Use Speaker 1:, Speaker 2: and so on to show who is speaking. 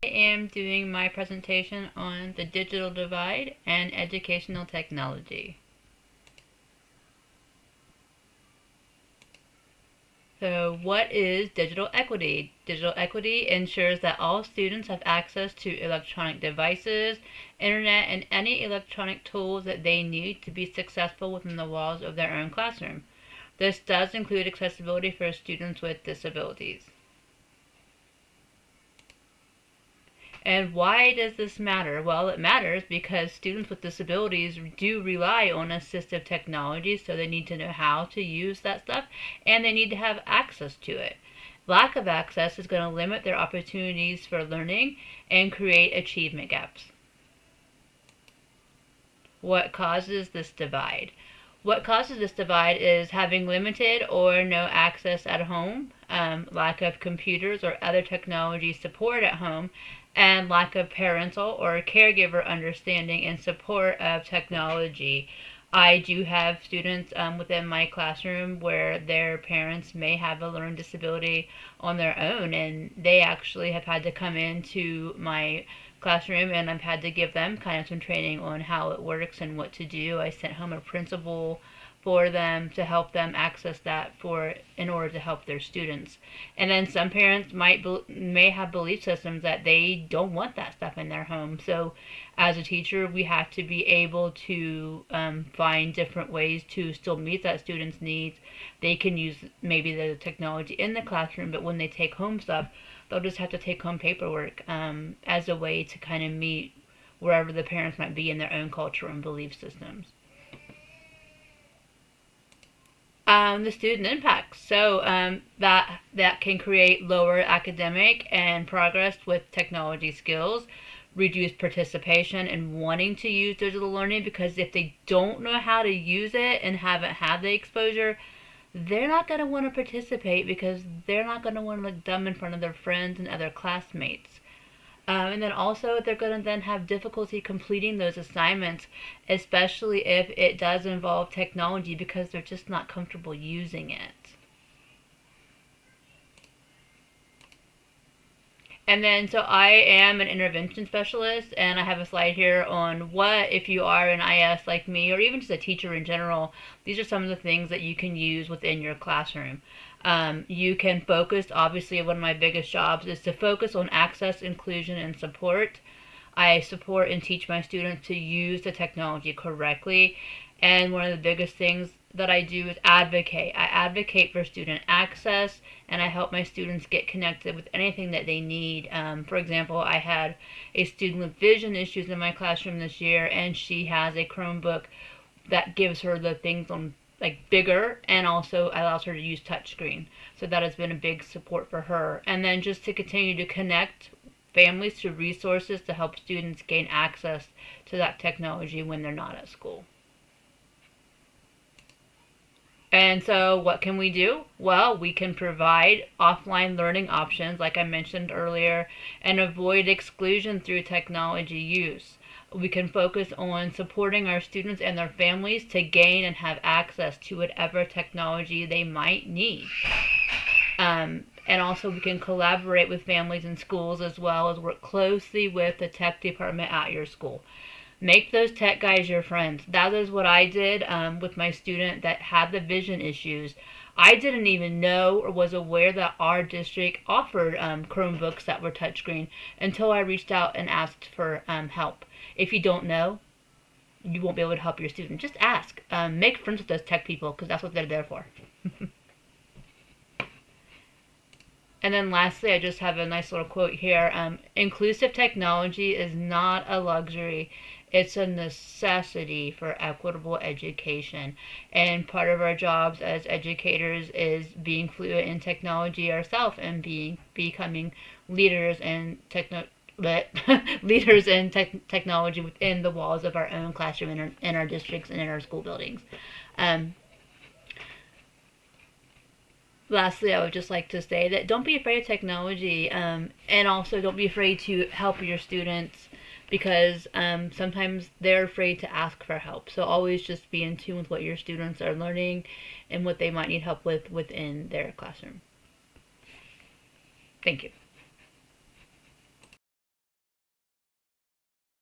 Speaker 1: I am doing my presentation on the digital divide and educational technology. So what is digital equity? Digital equity ensures that all students have access to electronic devices, internet, and any electronic tools that they need to be successful within the walls of their own classroom. This does include accessibility for students with disabilities. And why does this matter? Well, it matters because students with disabilities do rely on assistive technology, so they need to know how to use that stuff and they need to have access to it. Lack of access is going to limit their opportunities for learning and create achievement gaps. What causes this divide? What causes this divide is having limited or no access at home, lack of computers or other technology support at home, and lack of parental or caregiver understanding and support of technology. I do have students within my classroom where their parents may have a learning disability on their own, and they actually have had to come into my classroom and I've had to give them kind of some training on how it works and what to do. I sent home a principal for them to help them access that in order to help their students. And then some parents may have belief systems that they don't want that stuff in their home. So as a teacher, we have to be able to find different ways to still meet that student's needs. They can use maybe the technology in the classroom, but when they take home stuff, they'll just have to take home paperwork as a way to kind of meet wherever the parents might be in their own culture and belief systems. The student impacts. So that can create lower academic and progress with technology skills, reduce participation and wanting to use digital learning, because if they don't know how to use it and haven't had the exposure, they're not going to want to participate because they're not going to want to look dumb in front of their friends and other classmates. And then also they're going to then have difficulty completing those assignments, especially if it does involve technology, because they're just not comfortable using it. And then, so I am an intervention specialist, and I have a slide here on what, if you are an IS like me, or even just a teacher in general, these are some of the things that you can use within your classroom. You can focus, obviously one of my biggest jobs is to focus on access, inclusion, and support. I support and teach my students to use the technology correctly. And one of the biggest things that I do is advocate. I advocate for student access, and I help my students get connected with anything that they need. For example, I had a student with vision issues in my classroom this year, and she has a Chromebook that gives her the things on like bigger and also allows her to use touchscreen. So that has been a big support for her. And then just to continue to connect families to resources to help students gain access to that technology when they're not at school. And so what can we do? Well, we can provide offline learning options, like I mentioned earlier, and avoid exclusion through technology use. We can focus on supporting our students and their families to gain and have access to whatever technology they might need. And also we can collaborate with families and schools, as well as work closely with the tech department at your school. Make those tech guys your friends. That is what I did with my student that had the vision issues. I didn't even know or was aware that our district offered Chromebooks that were touchscreen until I reached out and asked for help. If you don't know, you won't be able to help your student. Just ask. Make friends with those tech people, because that's what they're there for. And then lastly, I just have a nice little quote here. Inclusive technology is not a luxury. It's a necessity for equitable education. And part of our jobs as educators is being fluent in technology ourselves and becoming leaders in technology within the walls of our own classroom, in our districts, and in our school buildings. Lastly, I would just like to say that don't be afraid of technology, and also don't be afraid to help your students, because sometimes they're afraid to ask for help. So always just be in tune with what your students are learning and what they might need help with within their classroom. Thank you.